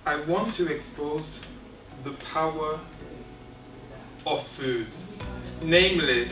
I want to expose the power of food. Namely,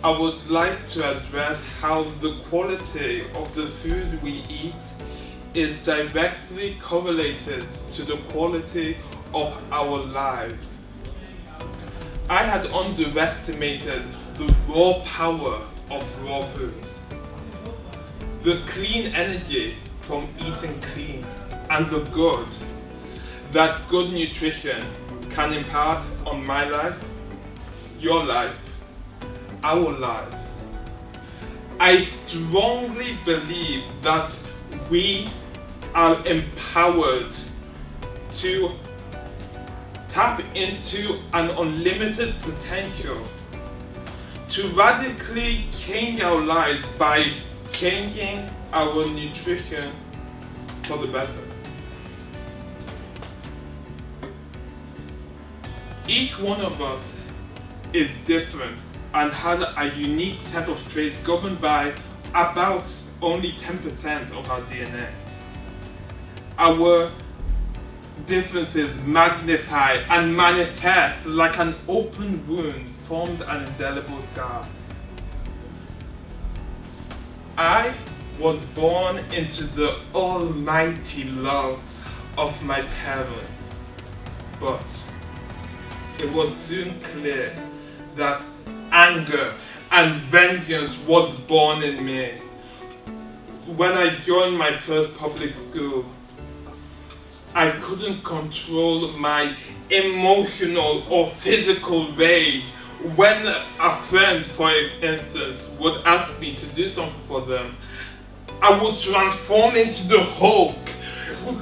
I would like to address how the quality of the food we eat is directly correlated to the quality of our lives. I had underestimated the raw power of raw food. The clean energy from eating clean and the good that good nutrition can impart on my life, your life, our lives. I strongly believe that we are empowered to tap into an unlimited potential to radically change our lives by changing our nutrition for the better. Each one of us is different and has a unique set of traits governed by about only 10% of our DNA. Our differences magnify and manifest like an open wound forms an indelible scar. I was born into the almighty love of my parents, but it was soon clear that anger and vengeance was born in me. When I joined my first public school, I couldn't control my emotional or physical rage when a friend, for instance, would ask me to do something for them. I would transform into the Hulk.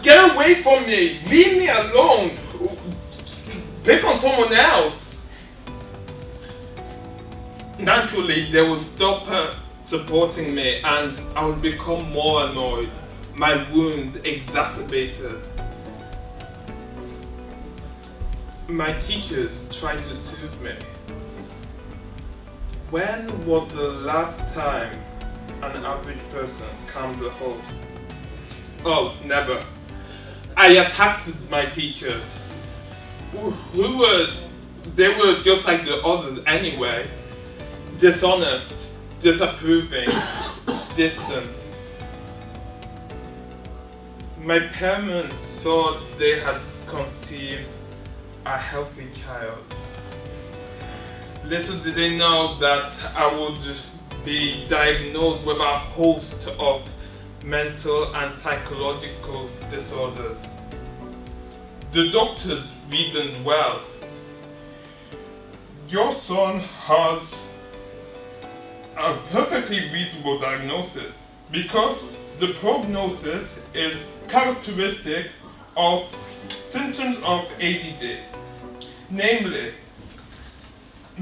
Get away from me! Leave me alone! Pick on someone else! Naturally, they would stop supporting me and I would become more annoyed. My wounds exacerbated. My teachers tried to soothe me. When was the last time an average person calmed the Hulk? Oh, never. I attacked my teachers. They were just like the others anyway. Dishonest, disapproving, distant. My parents thought they had conceived a healthy child. Little did they know that I would be diagnosed with a host of mental and psychological disorders. The doctors reasoned well. Your son has a perfectly reasonable diagnosis because the prognosis is characteristic of symptoms of ADD, namely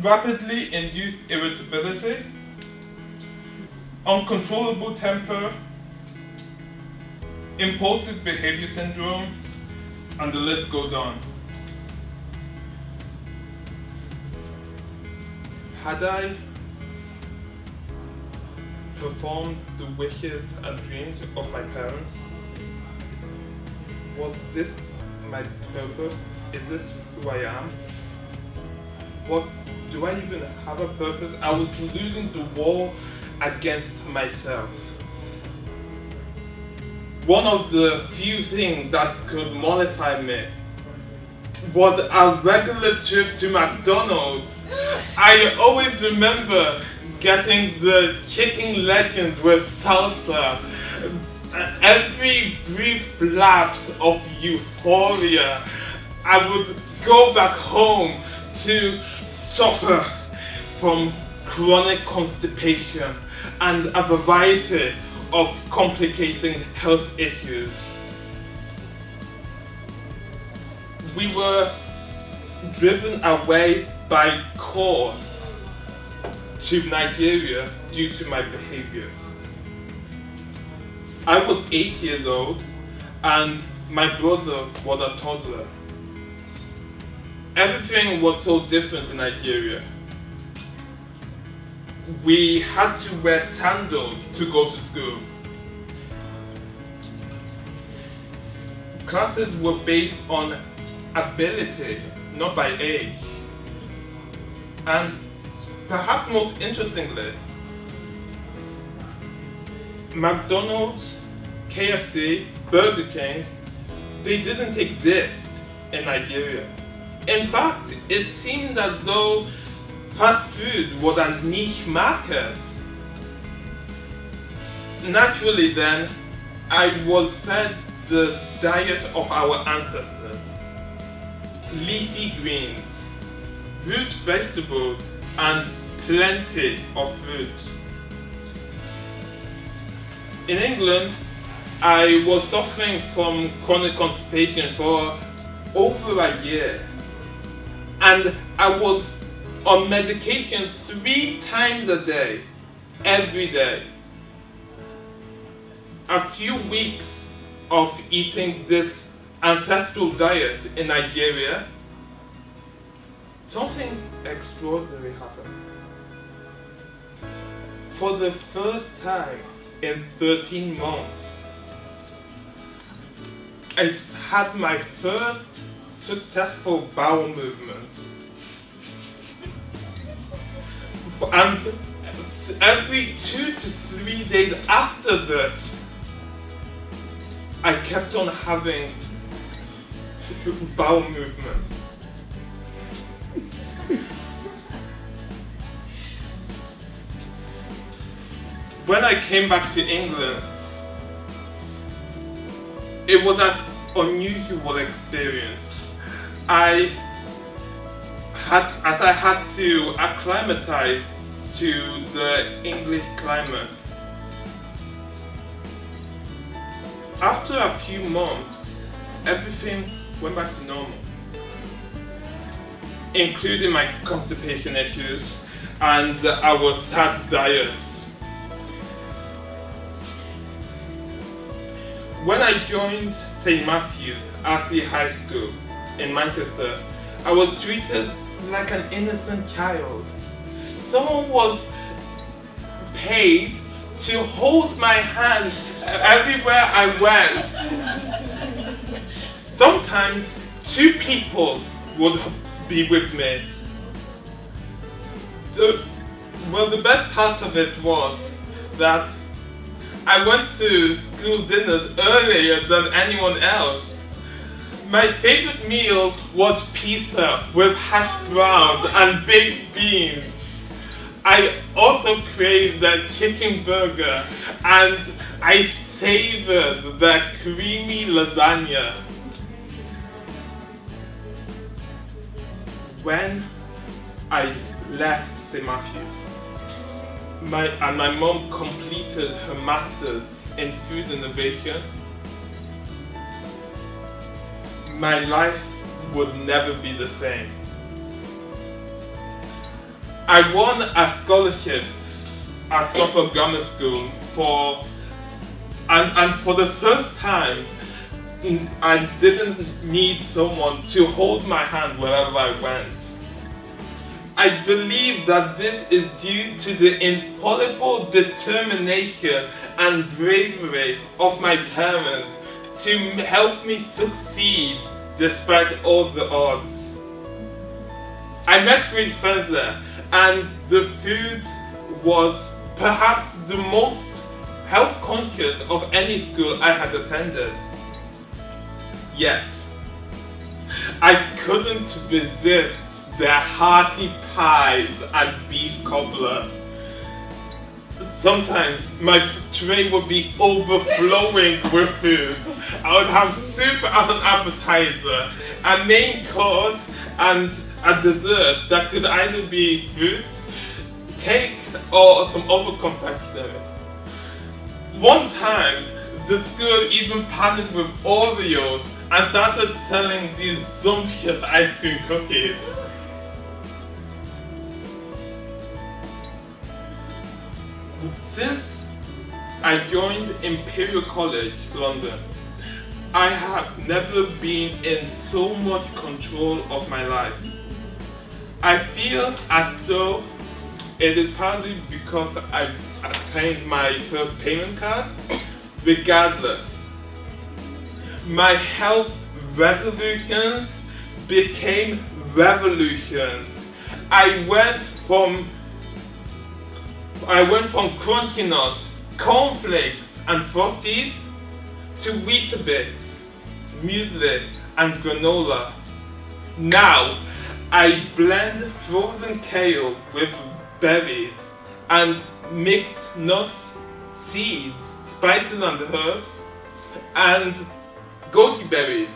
rapidly induced irritability, uncontrollable temper, impulsive behavior syndrome, and the list goes on. Had I performed the wishes and dreams of my parents? Was this my purpose? Is this who I am? What do I even have a purpose? I was losing the war against myself. One of the few things that could mollify me was a regular trip to McDonald's. I always remember getting the chicken legend with salsa. Every brief lapse of euphoria, I would go back home to suffer from chronic constipation and a variety of complicating health issues. We were driven away by course to Nigeria due to my behaviors. I was 8 years old and my brother was a toddler. Everything was so different in Nigeria. We had to wear sandals to go to school. classes were based on ability, not by age. And perhaps most interestingly, McDonald's, KFC, Burger King, they didn't exist in Nigeria. In fact, it seemed as though fast food was a niche market. Naturally then, I was fed the diet of our ancestors. Leafy greens, root vegetables, and plenty of fruit. In England, I was suffering from chronic constipation for over a year, and I was on medication 3 times a day, every day. A few weeks of eating this ancestral diet in Nigeria, something extraordinary happened. For the first time in 13 months, I had my first successful bowel movement. And every 2 to 3 days after this, I kept on having bowel movements. When I came back to England, it was an unusual experience. I had to acclimatize to the English climate. After a few months, everything went back to normal, including my constipation issues and our sad diets. When I joined St. Matthew's RC High School in Manchester, I was treated like an innocent child. Someone was paid to hold my hand everywhere I went. Sometimes 2 people would be with me. The best part of it was that I went to school dinners earlier than anyone else. My favorite meal was pizza with hash browns and baked beans. I also craved the chicken burger, and I savored the creamy lasagna. When I left St. Matthew's, my mom completed her master's in food innovation, my life would never be the same. I won a scholarship at Stockport Grammar School and for the first time I didn't need someone to hold my hand wherever I went. I believe that this is due to the infallible determination and bravery of my parents to help me succeed despite all the odds. I met great friends there, and the food was perhaps the most health conscious of any school I had attended. Yet, I couldn't resist their hearty pies and beef cobbler. Sometimes my tray would be overflowing with food. I would have soup as an appetizer, a main course, and a dessert that could either be fruits, cake, or some other confectionery. One time, the school even partnered with Oreos and started selling these sumptuous ice cream cookies. Since I joined Imperial College, London, I have never been in so much control of my life. I feel as though it is partly because I obtained my first payment card. Regardless, my health resolutions became revolutions. I went from Crunchy Nut, cornflakes and Frosties to Weetabix, muesli and granola. Now I blend frozen kale with berries and mixed nuts, seeds, spices and herbs, and goji berries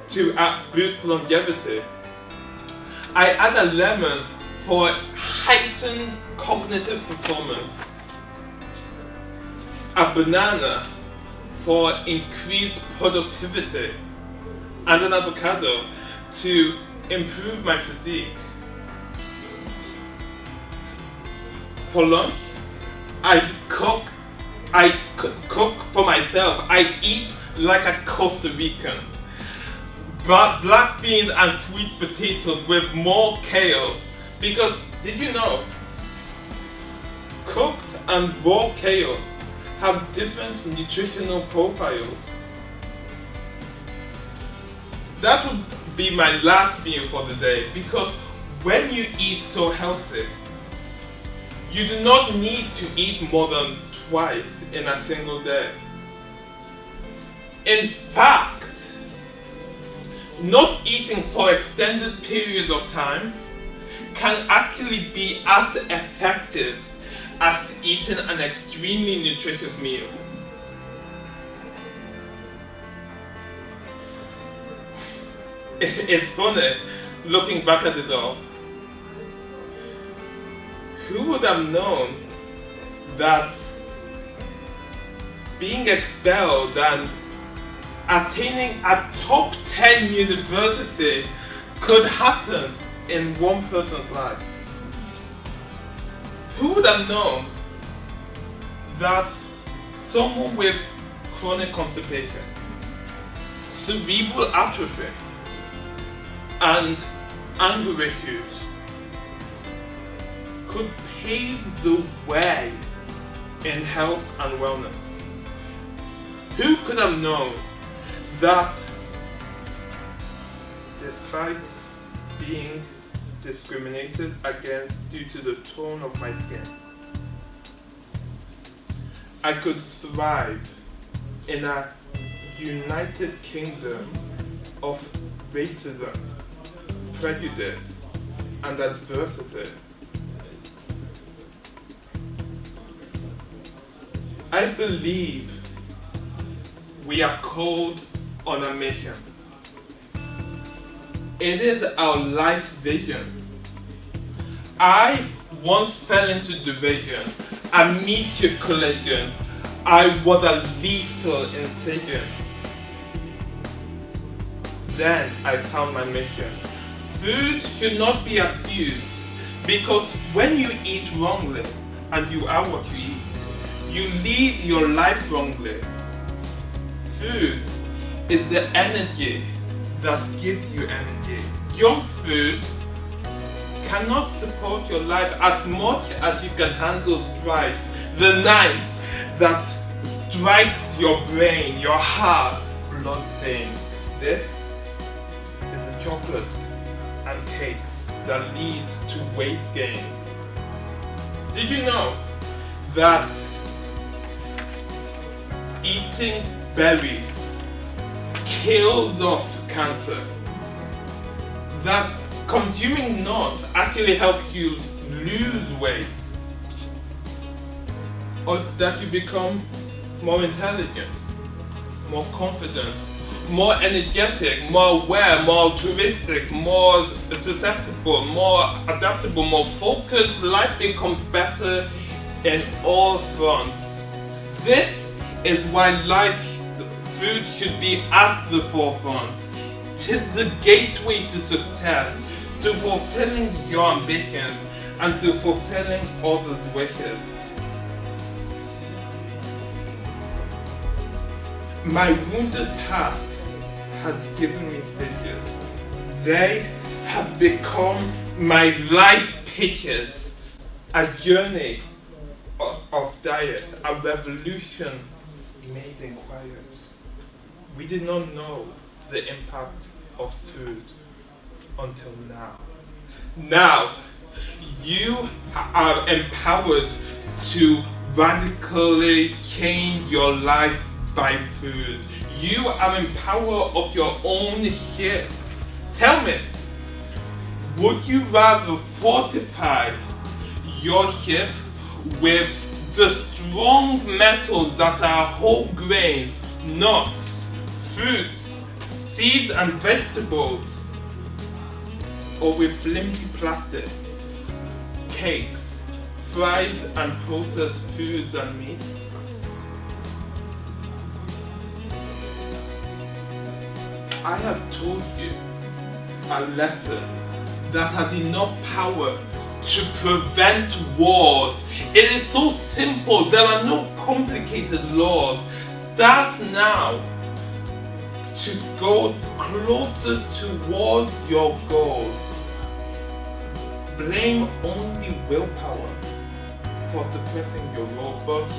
to boost longevity. I add a lemon for heightened cognitive performance, a banana for increased productivity, and an avocado to improve my physique. For lunch, I cook for myself. I eat like a Costa Rican. But black beans and sweet potatoes with more kale. Because, did you know, cooked and raw kale have different nutritional profiles. That would be my last meal for the day, because when you eat so healthy, you do not need to eat more than twice in a single day. In fact, not eating for extended periods of time can actually be as effective as eating an extremely nutritious meal. It's funny looking back at it all. Who would have known that being expelled and attaining a top 10 university could happen in one person's life? Who would have known that someone with chronic constipation, cerebral atrophy, and anger issues could pave the way in health and wellness? Who could have known that despite being discriminated against due to the tone of my skin, I could thrive in a United Kingdom of racism, prejudice, and adversity? I believe we are called on a mission. It is our life vision. I once fell into division, a meteor collision. I was a lethal incision. Then I found my mission. Food should not be abused, because when you eat wrongly, and you are what you eat, you lead your life wrongly. Food is the energy that gives you energy. Junk food cannot support your life as much as you can handle strife, the knife that strikes your brain, your heart, bloodstained. This is the chocolate and cakes that lead to weight gains. Did you know that eating berries kills off cancer? That consuming nuts actually helps you lose weight? Or that you become more intelligent, more confident, more energetic, more aware, more altruistic, more susceptible, more adaptable, more focused. Life becomes better in all fronts. This is why food should be at the forefront. Tis the gateway to success, to fulfilling your ambitions, and to fulfilling others' wishes. My wounded past has given me stitches. They have become my life pitches. A journey of diet, a revolution made in quiet. We did not know the impact of food until now. Now, you are empowered to radically change your life by food. You are in power of your own ship. Tell me, would you rather fortify your ship with the strong metals that are whole grains, nuts, fruits, seeds and vegetables, or with flimsy plastics, cakes, fried and processed foods and meats? I have told you a lesson that has enough power to prevent wars. It is so simple. There are no complicated laws. Start now to go closer towards your goal. Blame only willpower for suppressing your goal, but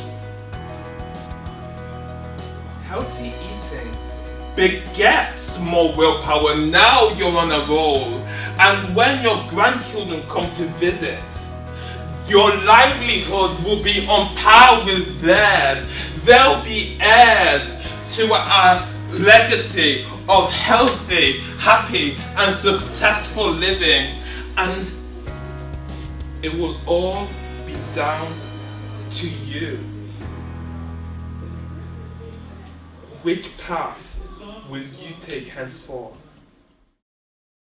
healthy eating begets more willpower. Now you're on a roll. And when your grandchildren come to visit, your livelihood will be on par with theirs. They'll be heirs to a legacy of healthy, happy, and successful living. And it will all be down to you. Which path will you take henceforth?